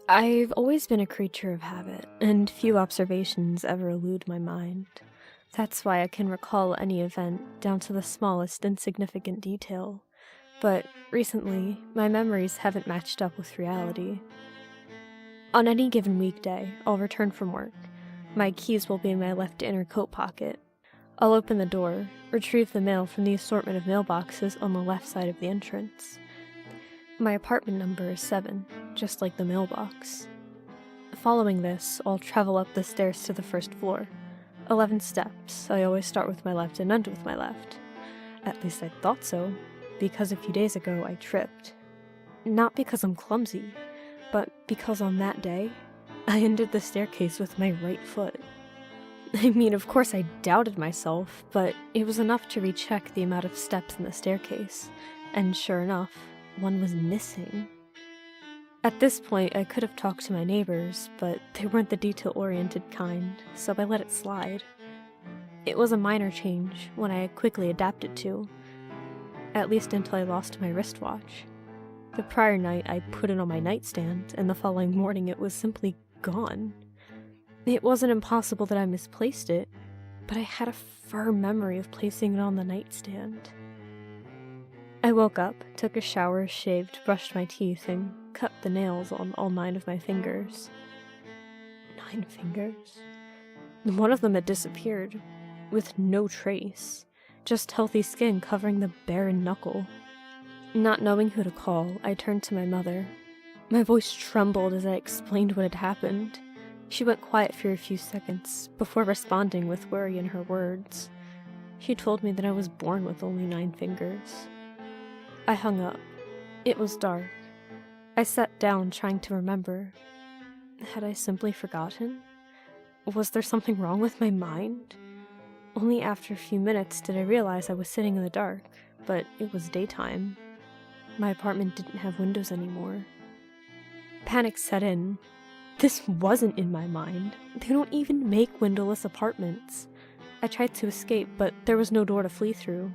I've always been a creature of habit, and few observations ever elude my mind. That's why I can recall any event down to the smallest insignificant detail. But recently, my memories haven't matched up with reality. On any given weekday, I'll return from work. My keys will be in my left inner coat pocket. I'll open the door, retrieve the mail from the assortment of mailboxes on the left side of the entrance. My apartment number is 7, just like the mailbox. Following this, I'll travel up the stairs to the first floor. 11 steps. I always start with my left and end with my left. At least I thought so, because a few days ago I tripped. Not because I'm clumsy, but because on that day, I ended the staircase with my right foot. I mean, of course I doubted myself, but it was enough to recheck the amount of steps in the staircase, and sure enough, one was missing. At this point, I could have talked to my neighbors, but they weren't the detail-oriented kind, so I let it slide. It was a minor change, one I quickly adapted to, at least until I lost my wristwatch. The prior night, I put it on my nightstand, and the following morning it was simply gone. It wasn't impossible that I misplaced it, but I had a firm memory of placing it on the nightstand. I woke up, took a shower, shaved, brushed my teeth, and cut the nails on all 9 of my fingers. 9 fingers? One of them had disappeared, with no trace, just healthy skin covering the barren knuckle. Not knowing who to call, I turned to my mother. My voice trembled as I explained what had happened. She went quiet for a few seconds, before responding with worry in her words. She told me that I was born with only 9 fingers. I hung up. It was dark. I sat down, trying to remember. Had I simply forgotten? Was there something wrong with my mind? Only after a few minutes did I realize I was sitting in the dark, but it was daytime. My apartment didn't have windows anymore. Panic set in. This wasn't in my mind. They don't even make windowless apartments. I tried to escape, but there was no door to flee through.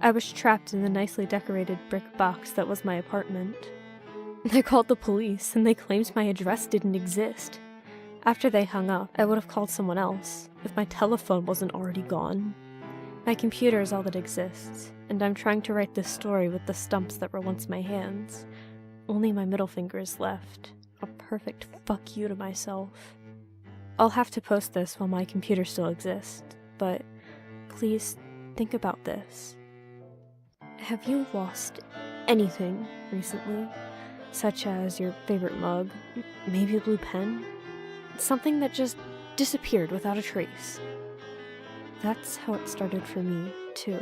I was trapped in the nicely decorated brick box that was my apartment. I called the police, and they claimed my address didn't exist. After they hung up, I would have called someone else, if my telephone wasn't already gone. My computer is all that exists, and I'm trying to write this story with the stumps that were once my hands. Only my middle finger is left. A perfect fuck you to myself. I'll have to post this while my computer still exists, but please think about this. Have you lost anything recently? Such as your favorite mug, maybe a blue pen? Something that just disappeared without a trace. That's how it started for me, too.